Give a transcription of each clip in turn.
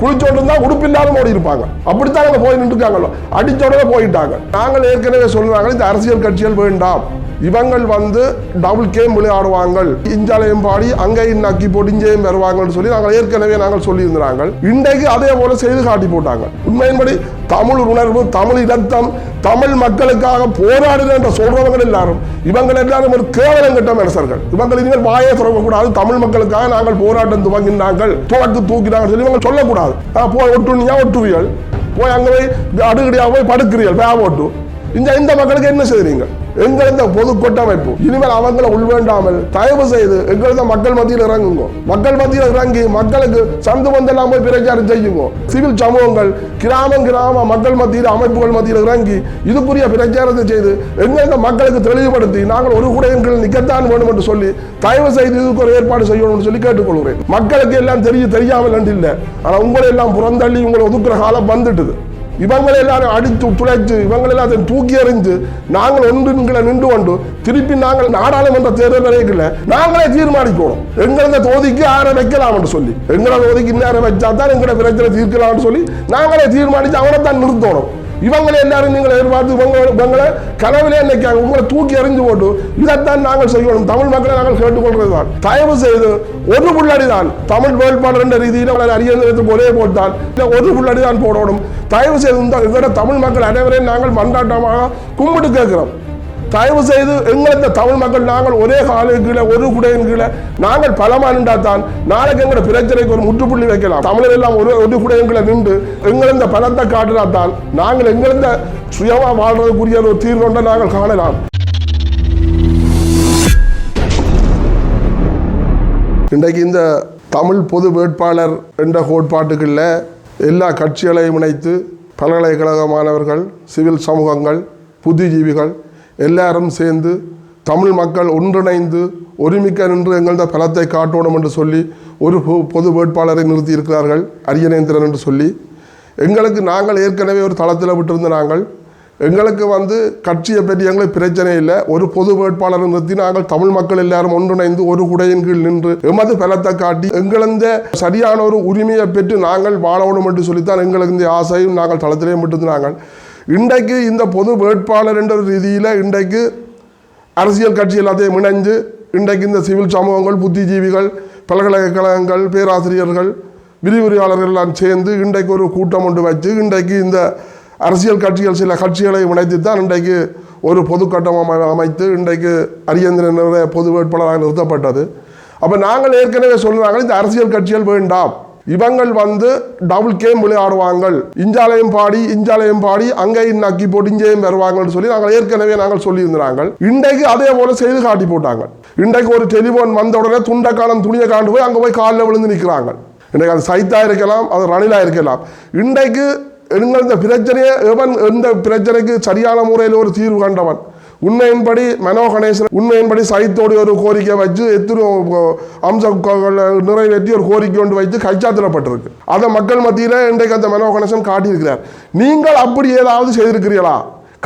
குளிச்சோட்டு இருந்தா உடுப்பில்லாம ஓடி இருப்பாங்க. அப்படித்தான் அங்க போய் நின்றுருக்காங்க. அடிச்சோட போயிட்டாங்க. நாங்கள் ஏற்கனவே சொல்றாங்க இந்த அரசியல் கட்சிகள் வேண்டாம், இவங்கள் வந்து டபுள் கேம் விளையாடுவாங்க, இஞ்சாலையும் பாடி அங்கேயும் நக்கி போட்டு இங்கேயும் வருவாங்கன்னு சொல்லி நாங்கள் ஏற்கனவே சொல்லியிருந்தாங்க. இன்றைக்கு அதே போல செய்து காட்டி போட்டாங்க. உண்மையின்படி தமிழ் உணர்வு, தமிழ் இலத்தம், தமிழ் மக்களுக்காக போராடுகின்ற சொல்றவங்க எல்லாரும் இவங்க எல்லாரும் ஒரு கேவலம் கட்ட மனுஷர்கள். இவங்க இனிமேல் வாயை திறக்கக்கூடாது. தமிழ் மக்களுக்காக நாங்கள் போராட்டம் துவங்கினார்கள், துவக்கு தூக்கினாங்க சொல்லி இவங்க சொல்லக்கூடாது. போய் ஒட்டுனியா ஒட்டுவியல், போய் அங்கே போய் அடுக்கடியாக போய் படுக்கிறீர்கள் பேவோட்டு. இந்த மக்களுக்கு என்ன செய்றீங்க? எங்களது பொது கூட்டமைப்பு இனிமேல் அவங்களை உள்வேண்டாமல் தயவு செய்து எங்களது மக்கள் மத்தியில் இறங்குங்க. மக்கள் மத்தியில் இறங்கி மக்களுக்கு சந்து வந்தெல்லாம் போய் பிரச்சாரம் செய்யுங்க. சிவில் சமூகங்கள் கிராம மக்கள் மத்தியில் அமைப்புகள் மத்தியில் இறங்கி இதுக்குரிய பிரச்சாரத்தை செய்து எங்களது மக்களுக்கு தெளிவுபடுத்தி நாங்கள் ஒரு கூட எங்கள் நிற்கத்தான் வேண்டும் என்று சொல்லி தயவு செய்து இதுக்கு ஒரு ஏற்பாடு செய்யணும்னு சொல்லி கேட்டுக்கொள்கிறேன். மக்களுக்கு எல்லாம் தெரியாமல் என்று இல்லை, ஆனால் உங்களை எல்லாம் புறந்தள்ளி உங்களை ஒதுக்குற காலம் வந்துட்டுது. இவங்களை எல்லாரும் அடித்து துளைச்சு இவங்களை எல்லாத்தையும் தூக்கி எறிஞ்சு நாங்கள் ஒன்றுங்களை நின்று கொண்டு திருப்பி நாங்கள் நாடாளுமன்ற தேர்தல் வரைக்கும் நாங்களே தீர்மானிக்கணும் எங்களது தொகுதிக்கு யாரை வைக்கலாம் என்று சொல்லி. எங்களோட தொகுதிக்கு இன்னும் வச்சா தான் எங்களோட பிரச்சனை தீர்க்கலாம்னு சொல்லி நாங்களே தீர்மானிச்சு அவனை தான் நிறுத்தணும். இவங்களை எல்லாரும் நீங்கள் எதிர்பார்த்து இவங்களை கனவிலே நினைக்காங்க. உங்களை தூக்கி எறிஞ்சு போட்டு இதைத்தான் நாங்கள் செய்யணும். தமிழ் மக்களை நாங்கள் கேட்டுக்கொள்றதுதான். தயவு செய்து ஒரு புள்ளடி தான் தமிழ் வேட்பாளர் என்ற ரீதியில் அறியத்துக்கு ஒரே போட்டால் ஒரு புள்ளடி தான் போடணும். தயவு செய்து எங்களோட தமிழ் மக்கள் அனைவரையும் நாங்கள் மன்றாட்டமாக கும்பிட்டு கேட்கிறோம். தயவு செய்து எங்களது தமிழ் மக்கள் நாங்கள் ஒரே காலுக்கு கீழே ஒரு குடையின் கீழே நாங்கள் பலமா நின்றாத்தான் நாளைக்கு எங்களோட பிரச்சனைக்கு ஒரு முற்றுப்புள்ளி வைக்கலாம். தமிழர் எல்லாம் ஒரு குடையின் கீழே நின்று எங்களது பலத்தை காட்டினாத்தான் நாங்கள் எங்களது சுயமா வாழ்றதுக்குரிய ஒரு தீர்வு நாங்கள் காணலாம். இன்றைக்கு இந்த தமிழ் பொது வேட்பாளர் என்ற கோட்பாட்டுக்குள்ள எல்லா கட்சிகளையும் இணைத்து பல்கலைக்கழக மாணவர்கள், சிவில் சமூகங்கள், புத்திஜீவிகள் எல்லாரும் சேர்ந்து தமிழ் மக்கள் ஒன்றிணைந்து ஒருமிக்க நின்று எங்களது பலத்தை காட்டணும் என்று சொல்லி ஒரு பொது வேட்பாளரை நிறுத்தி இருக்கிறார்கள், அரியநேந்திரன் என்று சொல்லி. எங்களுக்கு நாங்கள் ஏற்கனவே ஒரு தளத்தில் விட்டிருந்த நாங்கள் எங்களுக்கு கட்சியை பற்றி எங்களுக்கு பிரச்சனை இல்லை, ஒரு பொது வேட்பாளரை நிறுத்தி நாங்கள் தமிழ் மக்கள் எல்லாரும் ஒன்றிணைந்து ஒரு குடையின் கீழ் நின்று எமது பலத்தை காட்டி எங்களந்த சரியான ஒரு உரிமையை பெற்று நாங்கள் வாழணும் என்று சொல்லித்தான் எங்களுக்கு இந்த ஆசையும் நாங்கள் தளத்திலேயே விட்டிருந்தாங்க. இன்றைக்கு இந்த பொது வேட்பாளர் என்ற ரீதியில் இன்றைக்கு அரசியல் கட்சி எல்லாத்தையும் இணைஞ்சு இன்றைக்கு இந்த சிவில் சமூகங்கள், புத்திஜீவிகள், பல்கலைக்கழகங்கள், பேராசிரியர்கள், விரிவுரையாளர்கள் எல்லாம் சேர்ந்து இன்றைக்கு ஒரு கூட்டம் ஒன்று வச்சு இன்றைக்கு இந்த அரசியல் கட்சிகள் சில கட்சிகளை இணைத்து தான் இன்றைக்கு ஒரு பொதுக்கட்டம் அமைத்து இன்றைக்கு அரியந்திரன் பொது வேட்பாளராக நிறுத்தப்பட்டது. அப்போ நாங்கள் ஏற்கனவே சொல்லுறாங்க இந்த அரசியல் கட்சிகள் வேண்டாம், இவங்கள் டபுள் கேம் விளையாடுவாங்க, இஞ்சாலையும் பாடி அங்கேயும் நக்கி போட்டு இங்கேயும் வருவாங்கன்னு சொல்லி நாங்கள் ஏற்கனவே சொல்லியிருந்தாங்க. இன்றைக்கு அதே போல செய்து காட்டி போட்டாங்க. இன்றைக்கு ஒரு டெலிஃபோன் வந்த உடனே துண்டக்காலம் துணியை காண்டு போய் அங்கே போய் காலில் விழுந்து நிற்கிறாங்க. இன்றைக்கு அது சைத்தா இருக்கலாம், அது ரணிலா இருக்கலாம். இன்றைக்கு எங்களது பிரச்சனையை எந்த பிரச்சனைக்கு சரியான முறையில் ஒரு தீர்வு கண்டவன் உண்மையின்படி மனோ கணேசன் உண்மையின்படி சைத்தோடு ஒரு கோரிக்கை வச்சு எத்தனை அம்சங்களை நிறைவேற்றி ஒரு கோரிக்கை ஒன்று வைத்து கைச்சாத்திடப்பட்டிருக்கு. அதை மக்கள் மத்தியில் இன்றைக்கு அந்த மனோ கணேசன் காட்டியிருக்கிறார். நீங்கள் அப்படி ஏதாவது செய்திருக்கிறீர்களா?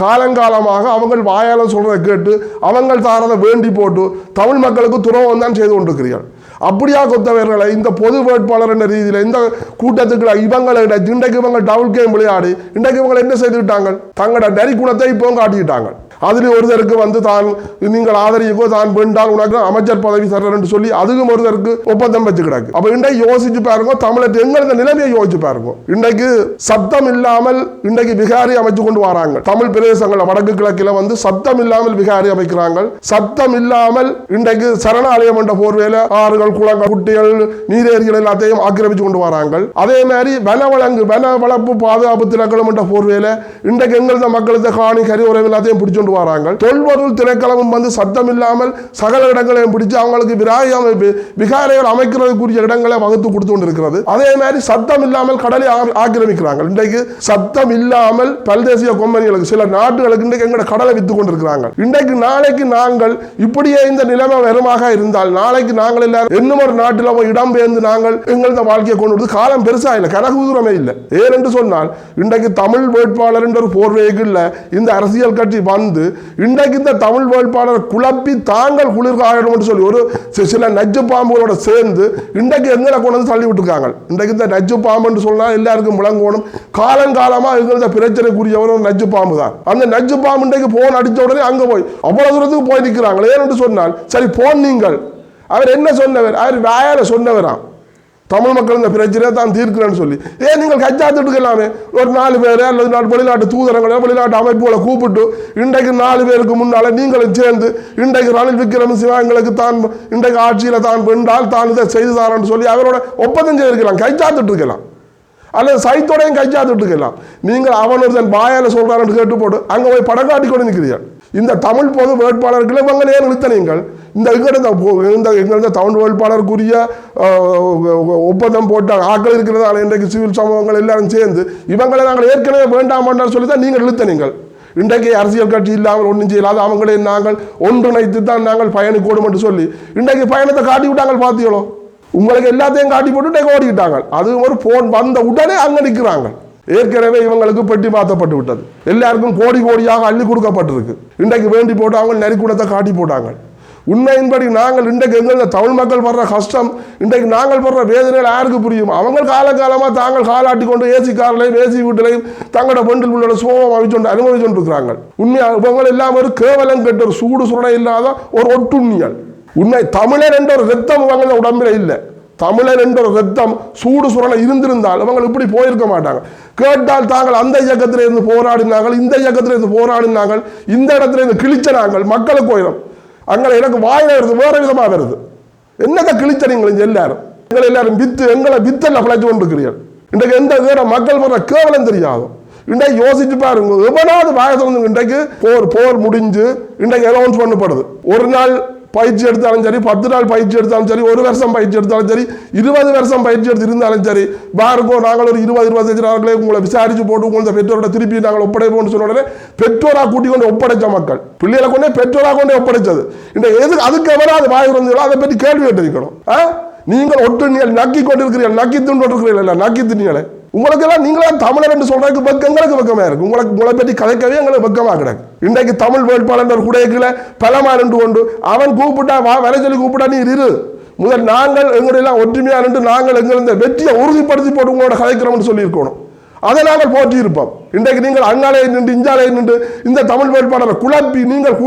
காலங்காலமாக அவங்க வாயால் சொல்றதை கேட்டு அவங்க தாரதை வேண்டி போட்டு தமிழ் மக்களுக்கு துரோகம் தான் செய்து கொண்டிருக்கிறீர்கள். அப்படியா கொத்தவர்களை இந்த பொது வேட்பாளர் என்ற ரீதியில் இந்த கூட்டத்துக்கு இவங்களை இன்றைக்கு இவங்க டபுள் கேம் விளையாடி இன்றைக்கு இவங்களை என்ன செய்துவிட்டாங்க? தங்களோட நரி குணத்தை இப்போ காட்டிக்கிட்டாங்க. அதில் ஒருத்தருக்கு தான் நீங்கள் ஆதரிக்கோ தான் வேண்டால் உனக்கு அமைச்சர் பதவி தர்றேன் என்று சொல்லி அதுக்கும் ஒருத்தருக்கு ஒப்பந்தம் வச்சு கிடக்கு. அப்போ இன்றைக்கு யோசிச்சு பாருங்க, தமிழர் எங்களது நிலைமையை யோசிச்சு பாருங்க. இன்றைக்கு சத்தம் இல்லாமல் இன்றைக்கு விகாரி அமைச்சு கொண்டு வராங்க. தமிழ் பிரதேசங்கள் வடக்கு கிழக்கில் சத்தம் இல்லாமல் விகாரி அமைக்கிறாங்க. சத்தம் இல்லாமல் இன்றைக்கு சரணாலயம் என்ற போர்வேல ஆறுகள், குளங்கள், குட்டிகள், நீரேரிகள் எல்லாத்தையும் ஆக்கிரமிச்சு கொண்டு வராங்க. அதே மாதிரி வனவளங்கு வன வளர்ப்பு பாதுகாப்பு திணைக்களம் என்ற போர்வேல இன்றைக்கு எங்களது மக்களது காணி கரிவுரை எல்லாத்தையும் பிடிச்சு வராங்க. தொல்பொருள் திணைக்களமும் சத்தம் இல்லாமல் சகல இடங்களையும் பிடிச்சு அவங்களுக்கு விகாரைகள் அமைக்கிறதுக்குரிய இடங்களை வகுத்து கொடுத்து கொண்டிருக்கிறது. அதே மாதிரி சத்தம் இல்லாமல் கடலை ஆக்கிரமிக்கிறாங்க. இன்றைக்கு சத்தம் இல்லாமல் பல்தேசிய கம்பெனிகளுக்கு சில நாட்டுகளுக்கு இன்றைக்கு எங்களை கடலை வித்து கொண்டிருக்கிறாங்க. இன்றைக்கு நாளைக்கு நாங்கள் இப்படியே இந்த நிலைமை வருமாக இருந்தால் நாளைக்கு நாங்கள் எல்லாரும் இன்னும் ஒரு நாட்டில் போய் இடம்பெயர்ந்து நாங்கள் எங்களது வாழ்க்கையை கொண்டு வந்து காலம் பெருசா இல்லை, கனகு தூரமே இல்லை. ஏனென்று சொன்னால் இன்றைக்கு தமிழ் வேட்பாளர் என்ற ஒரு போர்வைக்குள்ள இந்த அரசியல் கட்சி வந்து இன்றைக்கு இந்த தமிழ் வேட்பாளர் குழப்பி தாங்கள் குளிர்காயணும் சொல்லி ஒரு சில நச்சு பாம்புகளோட சேர்ந்து இன்றைக்கு எங்களை கொண்டு வந்து தள்ளி விட்டுருக்காங்க. இன்றைக்கு இந்த நச்சு பாம்புன்னு சொன்னால் எல்லாருக்கும் முழங்கோணும். காலங்காலமா எங்களது பிரச்சனைக்குரியவர் ஒரு நச்சு பாம்பு தான். அந்த நச்சு பாம்பு இன்றைக்கு போன் அடித்த உடனே அங்கே போய் அவ்வளவு தூரத்துக்கு போய் நிற்கிறாங்க. ஏன்னு சொன்னால் சரி போன் நீங்கள் அவர் என்ன சொன்னவர், அவர் வாயால சொன்னவராம் தமிழ் மக்கள் இந்த பிரச்சனையை தான் தீர்க்கிறேன்னு சொல்லி. ஏன் நீங்கள் கச்சாத்துட்டுக்கலாமே ஒரு 4 பேர் அல்லது வெளிநாட்டு தூதரங்களை வெளிநாட்டு அமைப்புகளை கூப்பிட்டு இன்றைக்கு 4 பேருக்கு முன்னால நீங்களும் சேர்ந்து இன்றைக்கு ரணில் விக்ரமசிங்க எங்களுக்கு தான் இன்றைக்கு ஆட்சியில் தான் வென்றால் தான் இதை செய்துதாரன்னு சொல்லி அவரோட ஒப்பந்தம் செய்திருக்கலாம், கைச்சாத்துட்டு இருக்கலாம் அல்லது சைத்தோடையும் கைச்சாத்துட்டு இருக்கலாம். நீங்கள் அவன் ஒருத்தன் வாயால சொல்றான்னு கேட்டு போட்டு அங்கே போய் படம் காட்டி கொண்டு நிற்கிறீர்கள். இந்த தமிழ் பொது வேட்பாளர்களை இவங்க ஏன் நிறுத்த நீங்கள் இந்த எங்களது தமிழ் வேட்பாளருக்குரிய ஒப்பந்தம் போட்டாங்க ஆக்கள் இருக்கிறதால இன்றைக்கு சிவில் சமூகங்கள் எல்லாரும் சேர்ந்து இவங்களை நாங்கள் ஏற்கனவே வேண்டாம் சொல்லி தான் நீங்கள் இழுத்த நீங்கள் இன்றைக்கு அரசியல் கட்சி இல்லாமல் ஒன்றும் செய்யலாது அவங்களே நாங்கள் ஒன்றிணைத்து தான் நாங்கள் பயணிக்கோடும் என்று சொல்லி இன்றைக்கு பயணத்தை காட்டி விட்டாங்க. பார்த்தீங்களோ உங்களுக்கு எல்லாத்தையும் காட்டி போட்டு இன்றைக்கு ஓடிக்கிட்டாங்க. அது ஒரு போன் வந்த உடனே அங்கே நிற்கிறாங்க. ஏற்கனவே இவங்களுக்கு பெட்டி மாற்றப்பட்டு விட்டது, எல்லாருக்கும் கோடி கோடியாக அள்ளி கொடுக்கப்பட்டிருக்கு. இன்றைக்கு வேண்டி போட்டு அவங்க நெறிக்குடத்தை காட்டி போட்டாங்க. உண்மையின்படி நாங்கள் இன்றைக்கு எங்க தமிழ் மக்கள் படுற கஷ்டம் இன்றைக்கு நாங்கள் படுற வேதனைகள் யாருக்கு புரியும்? அவங்க காலகாலமாக தாங்கள் காலாட்டி கொண்டு ஏசி காரிலையும் ஏசி வீட்டிலையும் தங்களோட பெண்டில் உள்ள சோகம் அவிச்சொண்டு அனுபவிச்சுட்டு இருக்கிறாங்க. உண்மையாக இவங்க எல்லாம் ஒரு கேவலம் கெட்ட ஒரு சூடு சுரணை இல்லாத ஒரு ஒட்டுண்ணியல். உண்மை தமிழர் என்ற ஒரு ரத்தம் இவங்க உடம்பில் இல்லை. தமிழர் என்ற ஒரு ரத்தம் சூடு சுரணை இருந்திருந்தால் அவங்க இப்படி போயிருக்க மாட்டாங்க. கேட்டால் தாங்கள் அந்த இயக்கத்தில் இருந்து போராடினார்கள், இந்த இயக்கத்தில் இருந்து போராடினார்கள், இந்த இடத்துல இருந்து கிழிச்சனாங்கள் மக்களுக்கு போயிடும். அங்கே எனக்கு வாயில வருது வேற விதமாக வருது. என்னத்தை கிழிச்சனீங்க எல்லாரும் எங்களை எல்லாரும் வித்து எங்களை வித்தல்ல பிழைச்சு கொண்டிருக்கிறீர்கள். இன்றைக்கு எந்த வேற மக்கள் வர்ற கேவலம் தெரியாது. இன்றைக்கு யோசிச்சு பாருங்க, எவனாவது வாய திறந்து இன்றைக்கு போர் முடிஞ்சு இன்றைக்கு அனௌன்ஸ் பண்ணப்படுது. ஒரு நாள் பயிற்சி எடுத்தாலும் சரி, 10 நாள் பயிற்சி எடுத்தாலும் சரி, 1 வருஷம் பயிற்சி எடுத்தாலும் சரி, 20 வருஷம் பயிற்சி எடுத்து இருந்தாலும் சரி, பாருங்கோ நாங்கள் ஒரு 20-25 நாட்களே உங்களை விசாரிச்சு போட்டு உங்களோட பெற்றோரோட திருப்பி நாங்கள் ஒப்படைப்போம்னு சொன்ன உடனே பெற்றோரா கூட்டி கொண்டு ஒப்படைச்ச மக்கள் பிள்ளைகளை கொண்டே பெற்றோரா கொண்டே ஒப்படைச்சது. இந்த எதுக்கு அதுக்கு எவராது வாய் இருந்தீங்களோ அதை பற்றி கேள்வி கேட்டிருக்கணும். நீங்கள் ஒட்டு நீங்கள் நக்கி கொண்டிருக்கிறீர்கள், நக்கி துண்டு கொண்டிருக்கிறீர்கள், நக்கி திணிகளை உங்களுக்கெல்லாம் நீங்களா தமிழர் என்று சொல்றதுக்கு எங்களுக்கு வெக்கமா இருக்கு. உங்களை பற்றி கதைக்கவே எங்களுக்கு வெக்கமா கிடக்கு. இன்றைக்கு தமிழ் வேட்பாளர் குடையக்குல பலமா நின்று கொண்டு அவன் கூப்பிட்டா வர சொல்லி கூப்பிட்டா நீ இரு முதல் நாங்கள் எங்களெல்லாம் ஒற்றுமையா நின்று நாங்கள் எங்க வெற்றியை உறுதிப்படுத்தி போட்டு உங்களோட கதைக்கிறோம்னு சொல்லியிருக்கணும். அதை நாங்கள் போற்றி இருப்போம். இன்றைக்கு நீங்கள் அண்ணாலே நின்று இஞ்சாலே நின்று இந்த தமிழ் வேட்பாளரை குழப்பி நீங்கள்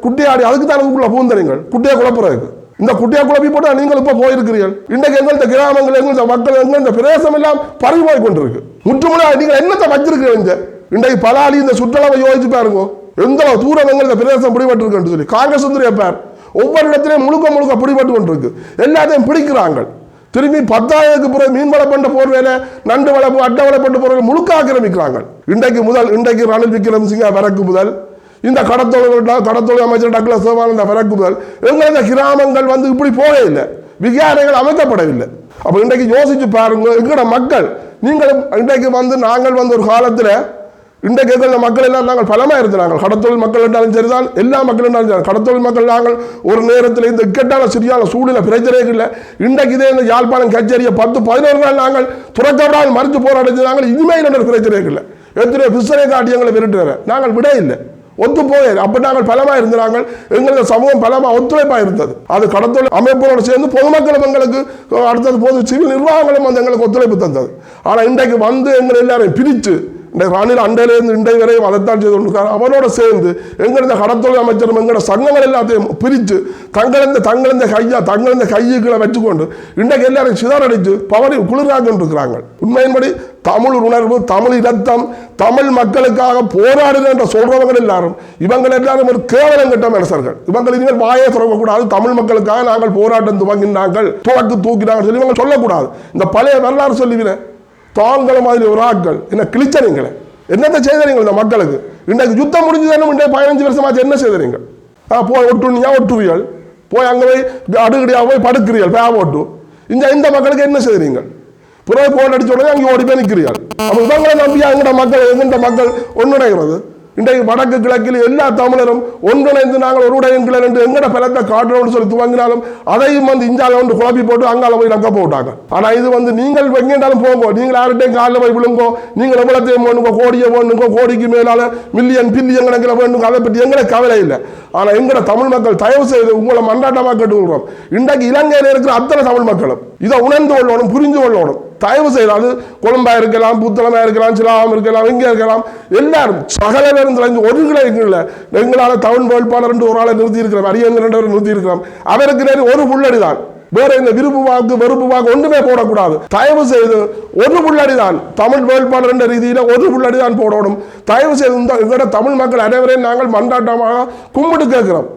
குட்டியாடி அதுக்கு தான் உள்ள பூந்தனீங்கள் குட்டியை குழப்புறதுக்கு. இந்த குட்டியா குழப்பி போட்டா நீங்கள் இப்ப போயிருக்கிறீர்கள். இன்றைக்கு எங்கள்கிட்ட கிராமங்கள் எங்கள்கிட்ட மக்கள் எங்கள்கிட்ட பிரதேசம் எல்லாம் பறி போய் கொண்டிருக்கு. முற்றுமுறை நீங்கள் என்னத்தை வச்சிருக்கிறீங்க? இன்றைக்கு பலாலி இந்த சுற்றுலாவை யோசிச்சு பாருங்க, எந்த தூரம் எங்கள்கிட்ட பிரதேசம் பிடிபட்டு சொல்லி காங்கிரஸ் பார் ஒவ்வொரு இடத்திலையும் முழுக்க பிடிபட்டு கொண்டிருக்கு. எல்லாத்தையும் பிடிக்கிறாங்க. திரும்பி 10,000க்கு பிறகு மீன் வளப்பண்ட போர் வேலை, நண்டு வளப்பு, அட்டை வளப்பண்ட போர் வேலை முழுக்க ஆக்கிரமிக்கிறாங்க. இன்றைக்கு ரணில் விக்ரமசிங்க வரக்கு முதல் இந்த கடத்தொழில் அமைச்சர் டக்ளஸ் தேவானந்த வரக்கு முதல் எங்களது கிராமங்கள் வந்து இப்படி போகவே இல்லை, விகாரைகள் அமைக்கப்படவில்லை. அப்ப இன்றைக்கு யோசிச்சு பாருங்க, எங்களோட மக்கள் நீங்கள் இன்றைக்கு வந்து நாங்கள் வந்து ஒரு காலத்தில் இன்றைக்கு எங்களோட மக்கள் எல்லாம் நாங்கள் பலமா இருந்தாங்க. கடத்தொழில் மக்கள் என்றாலும் சரிதான், எல்லா மக்கள் என்றாலும் சரி. கடத்தொழில் மக்கள் நாங்கள் ஒரு நேரத்தில் இந்த இக்கட்டான சரியான சூழ்நிலை பிரச்சனைகள் இல்லை. இன்றைக்கு இதே இந்த யாழ்ப்பாணம் கச்சேரியை 10-11 நாள் நாங்கள் துறக்கப்படாமல் மறுத்து போராடிச்சு. நாங்கள் இனிமேல் என்ற பிரச்சனைகள் இல்லை. எத்தனையோ பிசரை காட்டி எங்களை விரட்டுற நாங்கள் விட இல்லை, ஒத்து போய் அப்ப நாங்கள் பலமா இருந்தாங்க. எங்களது சமூகம் பலமா ஒத்துழைப்பா இருந்தது. அது கடத்தொழில் அமைப்போடு சேர்ந்து பொதுமக்களும் எங்களுக்கு அடுத்தது பொது சிவில் நிர்வாகங்களும் வந்து எங்களுக்கு ஒத்துழைப்பு தந்தது. ஆனா இன்றைக்கு வந்து எங்களை எல்லாரையும் பிரித்து ரணில் அண்டையிலிருந்து இண்டை வரையும் அதைத்தான் செய்து கொண்டிருக்காரு. அவனோட சேர்ந்து எங்களது கடத்தொழில் அமைச்சரும் எங்களோட சங்கங்கள் எல்லாத்தையும் பிரித்து தங்களந்த கையுக்களை வச்சுக்கொண்டு இன்றைக்கு எல்லாரும் சிதறடிச்சு பவரை குளிராக கொண்டிருக்கிறாங்க. உண்மையின்படி தமிழ் உணர்வு, தமிழ் இரத்தம், தமிழ் மக்களுக்காக போராடுகிற என்ற சொல்றவங்க எல்லாரும் இவங்க எல்லாரும் ஒரு கேவலம் கட்ட மனுஷர்கள். இவங்க இனிமேல் வாயை திறக்கக்கூடாது. தமிழ் மக்களுக்காக நாங்கள் போராட்டம் துவங்கினாங்கள், தூக்கினாங்க சொல்லி இவங்க சொல்லக்கூடாது. இந்த பழைய வரலாறு சொல்லிவினேன் தாங்கள மாதிரி ஒரு ஆட்கள் என்ன கிழிச்சனீங்களே, என்னத்தை செய்தீங்க இந்த மக்களுக்கு? இன்றைக்கு யுத்தம் முடிஞ்சது, 15 வருஷமாச்சு என்ன செய்தீங்க? போய் ஒட்டுவியல், போய் அங்கே போய் அடுக்கடியாக போய் படுக்கிறீர்கள் பேவ ஓட்டு. இந்த மக்களுக்கு என்ன செய்தீங்க? புறவை போல் அடிச்ச உடனே அங்கே ஓடி போய் நிற்கிறீர்கள். அப்போ இவங்களை நம்பியா எங்கள்கிட்ட மக்கள் ஒன்றுடைகிறது? இன்றைக்கு வடக்கு கிழக்கில் எல்லா தமிழரும் ஒன்றிணைந்து நாங்கள் ஒரு உடையங்கள் என்று எங்கட பலத்தை காட்டுறோம்னு சொல்லி துவங்கினாலும் அதையும் வந்து இஞ்சால ஒன்று குழப்பி போட்டு அங்கால போய் நக்க போட்டாங்க. ஆனா இது வந்து நீங்கள் எங்கேண்டாலும் போங்கோ, நீங்கள் யார்கிட்டையும் காலில் போய் விழுங்கோ, நீங்கள் எவ்வளத்தையும் வேணுங்கோ, கோடியை வேணுங்கோ, கோடிக்கு மேலால மில்லியன் பில்லியன் கணக்கில் வேணுங்க, அதை பற்றி எங்களை கவலை இல்லை. ஆனா எங்கட தமிழ் மக்கள் தயவு செய்து உங்களை மன்றாட்டமாக கேட்டுக்கொள்கிறோம். இன்றைக்கு இலங்கையில் இருக்கிற அத்தனை தமிழ் மக்களும் இதை உணர்ந்து கொள்ளணும், புரிஞ்சு கொள்ளணும். தயவு செய்து அது கொழும்பா இருக்கலாம், புத்தளமா இருக்கலாம், சிலாவம் இருக்கலாம், எங்கே இருக்கலாம், எல்லாரும் சகல பேரும் ஒரு கிளை இல்லை. எங்களால் தமிழ் வேட்பாளர் என்று ஒரு ஆளை நிறுத்தி இருக்கிறோம், அரியந்திரன் நிறுத்தி இருக்கிறோம். அவருக்கு நேரம் ஒரு புள்ளடி தான், வேற இந்த விருப்பு வாக்கு வெறுப்பு வாக்கு ஒன்றுமே போடக்கூடாது. தயவு செய்து ஒரு புள்ளடி தான் தமிழ் வேட்பாளர் என்ற ரீதியில் ஒரு புள்ளடி தான் போடணும். தயவு செய்து எங்களோட தமிழ் மக்கள் அனைவரையும் நாங்கள் மன்றாட்டமாக கும்பிட்டு கேட்கிறோம்.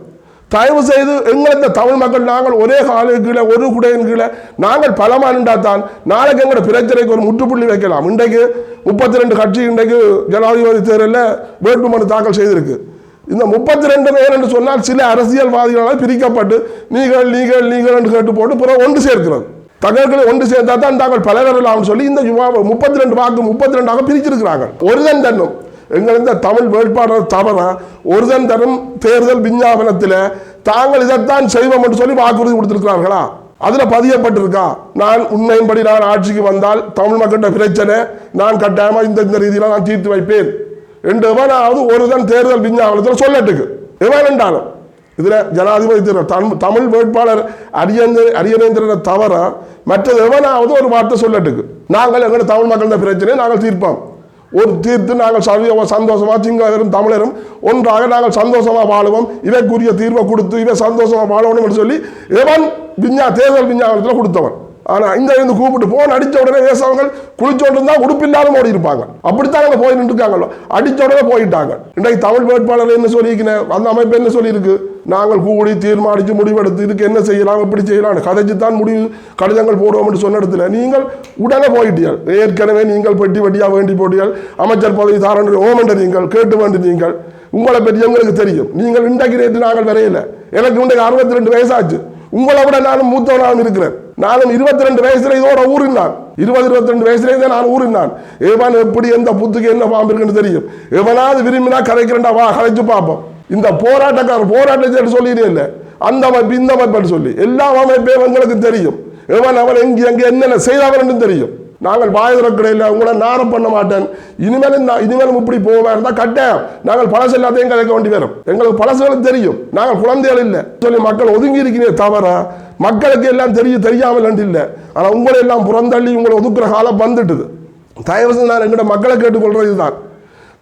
தயவு செய்து எங்கள் இந்த தமிழ் மக்கள் நாங்கள் ஒரே காலுக்கு கீழே ஒரு குடையின் கீழே நாங்கள் பலமா நின்றாத்தான் நாளைக்கு எங்களோட பிரச்சனைக்கு ஒரு முற்றுப்புள்ளி வைக்கலாம். இன்றைக்கு 32 கட்சி இன்றைக்கு ஜனாதிபதி தேர்தலில் வேட்புமனு தாக்கல் செய்திருக்கு. இந்த 32 பேர் என்று சொன்னால் சில அரசியல்வாதிகளால் பிரிக்கப்பட்டு நீங்கள் நீங்கள் நீங்கள் என்று கேட்டு போட்டு பிறகு ஒன்று சேர்க்கிறது. தகவல்களை ஒன்று சேர்த்தா தான் தாங்கள் பல வரலாம்னு சொல்லி இந்த 32 வாக்கு 32ஆக பிரிச்சிருக்கிறாங்க. ஒருதன் தன்னும் எங்கள் இந்த தமிழ் வேட்பாளர் தவற ஒருதன் தரும் தேர்தல் விஞ்ஞாபனத்தில் தாங்கள் இதைத்தான் செய்வோம் என்று சொல்லி வாக்குறுதி கொடுத்திருக்கிறார்களா? அதுல பதியப்பட்டிருக்கா? நான் உண்மையின்படி நான் ஆட்சிக்கு வந்தால் தமிழ் மக்கள்கிட்ட பிரச்சனை நான் கட்டாயமா இந்த ரீதியில நான் தீர்த்து வைப்பேன் என்று எவனாவது ஒருதன் தேர்தல் விஞ்ஞாபனத்தில் சொல்லட்டுக்கு எவன் என்றாலும் இதுல ஜனாதிபதி தமிழ் வேட்பாளர் அரியநேந்திரனை தவற மற்றது எவனாவது ஒரு வார்த்தை சொல்லட்டுக்கு நாங்கள் எங்களோட தமிழ் மக்கள் பிரச்சனையை நாங்கள் தீர்ப்போம், ஒரு தீர்த்து நாங்கள் சந்தோஷமா சிங்களரும் தமிழரும் ஒன்றாக நாங்கள் சந்தோஷமா வாழுவோம், இவைக்குரிய தீர்வை கொடுத்து இவை சந்தோஷமா வாழணும் என்று சொல்லி எவன் தேர்தல் விஞ்ஞாபனத்தில் கொடுத்தவன். ஆனா இந்த கூப்பிட்டு போன் அடிச்ச உடனே பேசவங்க குளிச்சோட்டு இருந்தா உடுப்பில்லாத ஓடி இருப்பாங்க. அப்படித்தான் அங்க போய் நின்றுருக்காங்க, அடிச்ச உடனே போயிட்டாங்க. இன்றைக்கு தமிழ் வேட்பாளர் என்ன சொல்லியிருக்கேன், அந்த அமைப்பு என்ன சொல்லியிருக்கு, நாங்கள் கூடி தீர்மானித்து முடிவெடுத்து இதுக்கு என்ன செய்யலாம் எப்படி செய்யலாம் கதைச்சு தான் முடிவு கடிதங்கள் போடுவோம் என்று சொன்ன இடத்துல நீங்கள் உடனே போயிட்டீர்கள். ஏற்கனவே நீங்கள் பெட்டி வட்டியாக வேண்டி போட்டீர்கள், அமைச்சர் பதவி தாரன் ஓமன்ற நீங்கள் கேட்டு வேண்டினீங்கள், உங்களை பற்றி எங்களுக்கு தெரியும். நீங்கள் இன்றைக்கு ரேட்டு நாங்கள் வரையில, எனக்கு இன்றைக்கு 62 வயசாச்சு, உங்களை விட நானும் மூத்தவனாகவும் இருக்கிறேன். நானும் 22 வயசுல இதோட ஊறினான், 20-22 வயசுல நான் ஊறினான். எவன் எப்படி எந்த புத்துக்கு என்ன பாம்பு இருக்குன்னு தெரியும். எவனாவது விரும்பினா கதைக்கிறேன்டா வா கதைச்சு பார்ப்போம். இந்த போராட்டத்தை சொல்லினே இல்லை, அந்த அமைப்பு இந்த அமைப்பு சொல்லி எல்லா அமைப்பையும் எங்களுக்கு தெரியும். எவன் அவன் எங்கே என்னென்ன செய்தவன் தெரியும். நாங்கள் வாயுறக்கடையில் உங்களை நாரம் பண்ண மாட்டேன். இனிமேலும் இப்படி போவா இருந்தால் கட்டாயம் நாங்கள் பழசு எல்லாத்தையும் கலைக்க வேண்டி வரும். எங்களுக்கு பழசுகளும் தெரியும், நாங்கள் குழந்தைகள் இல்லை சொல்லி மக்கள் ஒதுங்கி இருக்கிறே தவிர மக்களுக்கு எல்லாம் தெரியாமல் இல்லை. ஆனால் உங்களை எல்லாம் புறந்தள்ளி உங்களை ஒதுக்குற காலம் வந்துட்டுது. தயவு செய்து நான் எங்கள்கிட்ட மக்களை கேட்டுக்கொள்றது இதுதான்.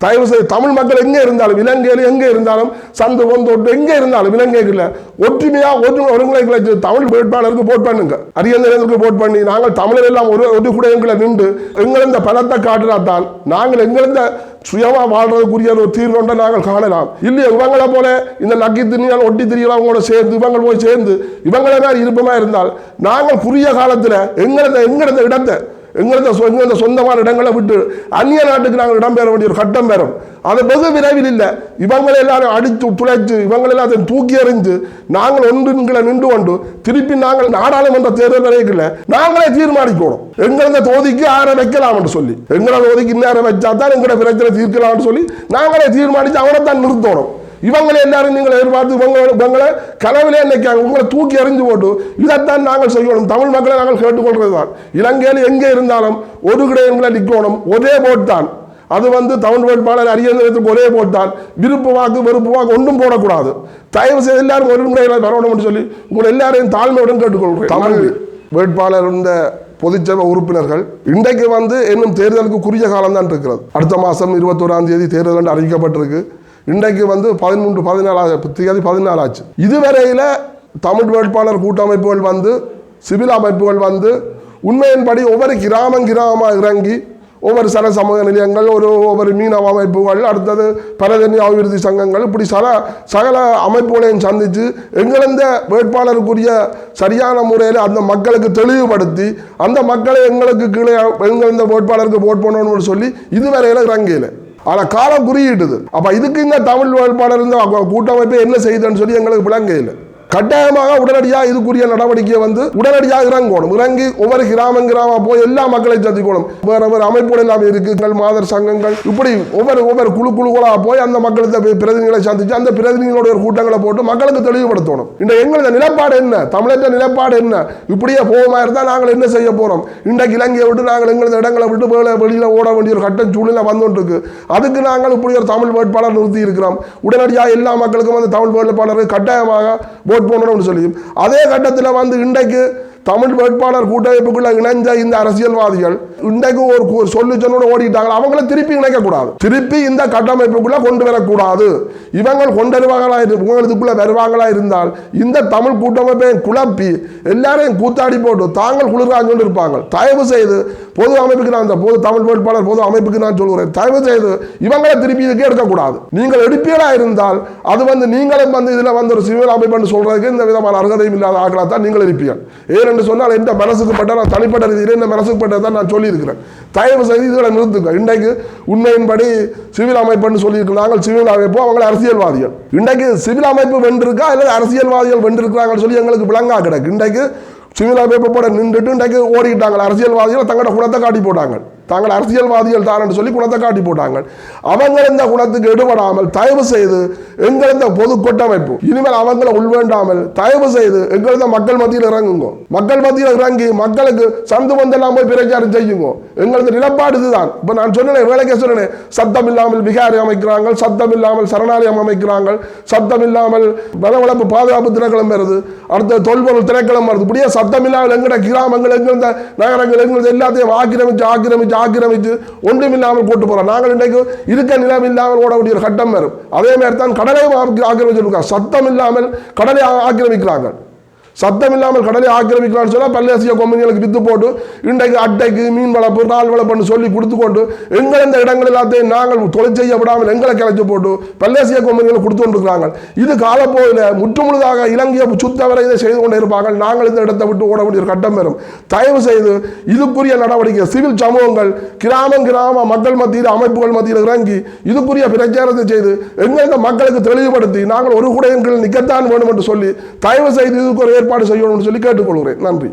தயவு செய்து தமிழ் மக்கள் எங்கே இருந்தாலும் இலங்கையில் எங்கே இருந்தாலும் சந்து பொந்தோட்டு எங்கே இருந்தாலும் இலங்கைக்குள்ள ஒற்றுமையா ஒருங்கிணைகளை தமிழ் வேட்பாளருக்கு போட் பண்ணுங்க, அரியந்தருக்கு போட் பண்ணி நாங்கள் தமிழர் எல்லாம் ஒரு குடையங்களை நின்று எங்களிருந்த பலத்தை காட்டினாத்தான் நாங்கள் எங்களிருந்த சுயமா வாழ்றதுக்குரிய ஒரு தீர்வுண்டை நாங்கள் காணலாம். இல்லையா இவங்களை போல இந்த நக்கி திணியால் ஒட்டி திரியவங்களோட சேர்ந்து இவங்க போய் சேர்ந்து இவங்களே மாதிரி இருப்பமா இருந்தால் நாங்கள் குறுகிய காலத்தில் எங்களது இடத்தை எங்களது சொந்தமான இடங்களை விட்டு அந்நிய நாட்டுக்கு நாங்கள் இடம்பெற வேண்டிய ஒரு கட்டம் பெறும். அது வெகு விரைவில் இல்லை. இவங்களை எல்லாரும் அடித்து துளைச்சு இவங்களை எல்லாத்தையும் தூக்கி எறிந்து நாங்கள் ஒன்றுங்களை நின்று கொண்டு திருப்பி நாங்கள் நாடாளுமன்ற தேர்தல் வரைக்கும் நாங்களே தீர்மானிக்கணும் எங்களது தொகுதிக்கு யாரை வைக்கலாம் என்று சொல்லி, எங்களோட தொகுதிக்கு இந்நேரம் வச்சா தான் எங்களோட பிரச்சனை தீர்க்கலாம் சொல்லி நாங்களே தீர்மானித்து அவனை தான் நிறுத்தணும். இவங்களை எல்லாரும் நீங்கள் எதிர்பார்த்து இவங்களை கனவிலே நினைக்காங்க, உங்களை தூக்கி எறிஞ்சு போட்டு இதைத்தான் நாங்கள் செய்யணும். தமிழ் மக்களை நாங்கள் கேட்டுக்கொள்றது தான், இலங்கையில் எங்கே இருந்தாலும் ஒரு கிடையங்களை நிற்கணும், ஒரே போட்டான். அது தமிழ் வேட்பாளர் அரியந்தரத்துக்கு ஒரே போட்டான். விருப்பு வாக்கு வெறுப்பு வாக்கு ஒன்றும் போடக்கூடாது. தயவு செய்து எல்லாரும் ஒரு முறையில் வரணும் என்று சொல்லி உங்களை எல்லாரையும் தாழ்மையுடன் கேட்டுக்கொள்கிறேன். தமிழ் வேட்பாளர் இந்த பொதுச்சபை உறுப்பினர்கள் இன்றைக்கு இன்னும் தேர்தலுக்கு குறுகிய காலம் தான் இருக்கிறது. அடுத்த மாதம் 21ஆம் தேதி தேர்தல் அறிவிக்கப்பட்டிருக்கு. இன்றைக்கு 14 ஆச்சு. இதுவரையில் தமிழ் வேட்பாளர் கூட்டமைப்புகள் சிவில் அமைப்புகள் உண்மையின்படி ஒவ்வொரு கிராமமாக இறங்கி ஒவ்வொரு சன சமூக நிலையங்கள் ஒவ்வொரு மீனவ அமைப்புகள் அடுத்தது பரதனி அபிவிருத்தி சங்கங்கள் இப்படி சகல அமைப்புகளையும் சந்தித்து எங்களந்த வேட்பாளருக்குரிய சரியான முறையில் அந்த மக்களுக்கு தெளிவுபடுத்தி அந்த மக்களை எங்களுக்கு கீழே எங்களந்த வேட்பாளருக்கு ஓட் பண்ணணும்னு சொல்லி இதுவரையில் இறங்கையில் ஆனால் காலம் குறியிட்டுது. அப்போ இதுக்கு இந்த தமிழ் வேட்பாளர் இந்த கூட்டமைப்பை என்ன செய்யுதுன்னு சொல்லி எங்களுக்கு விளங்கையில் கட்டாயமாக உடனடியாக இதுக்குரிய நடவடிக்கையை வந்து உடனடியாக இறங்கணும். இறங்கி ஒவ்வொரு கிராமம் போய் எல்லா மக்களையும் சந்திக்கணும். வேற வேறு அமைப்புகள் எல்லாம் இருக்கு, மாதர் சங்கங்கள், இப்படி ஒவ்வொரு குழுக்களாக போய் அந்த மக்களுக்கு பிரதிநிதிகளை சந்திச்சு அந்த பிரதிநிதிகளோட ஒரு கூட்டங்களை போட்டு மக்களுக்கு தெளிவுபடுத்தணும். இந்த எங்களது நிலைப்பாடு என்ன, தமிழக நிலைப்பாடு என்ன, இப்படியே போகமா இருந்தால் நாங்கள் என்ன செய்ய போறோம். இன்றைக்கு இலங்கையை விட்டு நாங்கள் எங்களது இடங்களை விட்டு வெளியில ஓட வேண்டிய ஒரு கட்ட சூழ்நிலை வந்துட்டு இருக்கு. அதுக்கு நாங்கள் இப்படி ஒரு தமிழ் வேட்பாளர் நிறுத்தி இருக்கிறோம். உடனடியாக எல்லா மக்களுக்கும் வந்து தமிழ் வேட்பாளருக்கு கட்டாயமாக ஓட் போடணும்னு சொல்லி அதே கட்டத்தில் வந்து இன்றைக்கு தமிழ் வேட்பாளர் கூட்டமைப்புக்குள்ள இணைஞ்ச இந்த அரசியல்வாதிகள் இன்றைக்கு ஒரு சொல்லுச்சனோட ஓடிட்டாங்க. அவங்கள திருப்பி இணைக்கக்கூடாது, திருப்பி இந்த கட்டமைப்புக்குள்ள கொண்டு வரக்கூடாது. இவங்க கொண்டு வருவாங்களா இருந்தால் இந்த தமிழ் கூட்டமைப்பை குழப்பி எல்லாரையும் கூத்தாடி போட்டு தாங்கள் குளிர்காஞ்சு கொண்டு இருப்பாங்க. தயவு செய்து பொது அமைப்புக்கு நான் பொது தமிழ் வேட்பாளர் பொது அமைப்புக்கு நான் சொல்கிறேன், தயவு செய்து இவங்களை திருப்பி இதுக்கே எடுக்கக்கூடாது. நீங்கள் எடுப்பீரா இருந்தால் அது வந்து நீங்களும் வந்து இதுல வந்து ஒரு சிவில் அமைப்பு சொல்றதுக்கு இந்த விதமான அர்ஹதையும் இல்லாத ஆக்களா தான் நீங்கள் இருப்பீர்கள். ஏனென்று சொன்னால் எந்த மனசுக்கு பட்ட நான் தனிப்பட்ட ரீதியில் இந்த மனசுக்கு பட்டதான் நான் சொல்லியிருக்கிறேன். தயவு செய்து இதுகளை நிறுத்துங்க. இன்றைக்கு உண்மையின்படி சிவில் அமைப்புன்னு சொல்லியிருக்கிறாங்க. சிவில் அமைப்பு அவங்க அரசியல்வாதிகள். இன்றைக்கு சிவில் அமைப்பு வென்றிருக்கா அல்லது அரசியல்வாதிகள் வென்றிருக்கிறாங்கன்னு சொல்லி எங்களுக்கு விளங்கா கிடக்கு. இன்றைக்கு சிவில் அமைப்பு போட நின்றுட்டு இன்றைக்கு ஓடிட்டாங்க. அரசியல்வாதிகள் தங்களோட குணத்தை காட்டி போட்டாங்க. தாங்கள் அரசியல்வாதிகள் தான் சொல்லி குணத்தை காட்டி போட்டாங்க. அவங்க இந்த குணத்துக்கு எடுபடாமல் தயவு செய்து எங்கள் இந்த பொது கூட்டமைப்பு இனிமேல் அவங்களை உள்வேண்டாமல் தயவு செய்து எங்கள் இந்த மக்கள் மத்தியில் இறங்குங்க. மக்கள் மத்தியில் இறங்கி மக்களுக்கு சந்து வந்தெல்லாம் போய் பிரச்சாரம் செய்யுங்க. எங்களது நிலப்பாடு இதுதான். இப்ப நான் சொன்னேன், வேலைக்கே சொன்னேன், சத்தம் இல்லாமல் விகாரி அமைக்கிறாங்க, சத்தம் இல்லாமல் சரணாலயம் அமைக்கிறாங்க, சத்தம் இல்லாமல் வனவளப்பு பாதுகாப்பு திணைக்களம் வருது, அடுத்த தொல்பொருள் திணைக்களம் வருது. இப்படியே சத்தம் இல்லாமல் எங்கட கிராமங்கள் எங்கள் நகரங்கள் எங்கள் எல்லாத்தையும் ஆக்கிரமிச்சு ஒன்றுமில்லாமல் போட்டு போறோம். நாங்கள் இன்றைக்கு இருக்க நிலம் இல்லாமல் ஓட வேண்டிய ஒரு கட்டம் வரும். அதே மாதிரி தான் கடலையும் ஆக்கிரமிச்சிருக்காங்க. சத்தம் இல்லாமல் கடலை ஆக்கிரமிக்கிறாங்க. சத்தம் இல்லாமல் கடலை ஆக்கிரமிக்கலாம்னு சொன்னால் பல்லேசிய கம்பெனிகளுக்கு வித்து போட்டு இன்றைக்கு அட்டைக்கு மீன் வளர்ப்பு நாள் வளர்ப்புன்னு சொல்லி கொடுத்து கொண்டு எங்கள் இந்த இடங்கள் எல்லாத்தையும் நாங்கள் தொழில் செய்ய விடாமல் எங்களை கிளச்சி போட்டு பல்லேசிய கம்பெனிகளை கொடுத்து கொண்டிருக்கிறாங்க. இது காலப்போயில் முற்றுமுழுதாக இலங்கையை சுத்தவரை இதை செய்து கொண்டே இருப்பாங்க. நாங்கள் இந்த இடத்தை விட்டு ஓட வேண்டிய ஒரு கட்டம் வரும். தயவு செய்து இதுக்குரிய நடவடிக்கை சிவில் சமூகங்கள் கிராம மக்கள் மத்தியில் அமைப்புகள் மத்தியில் இறங்கி இதுக்குரிய பிரச்சாரத்தை செய்து எங்கள் இந்த மக்களுக்கு தெளிவுபடுத்தி நாங்கள் ஒரு கூட எங்கள் நிற்கத்தான் வேண்டும் என்று சொல்லி தயவு செய்து இதுக்கு ஒரு ஏற்பாடு செய்யணும்னு சொல்லி கேட்டுக்கொள்கிறேன். நன்றி.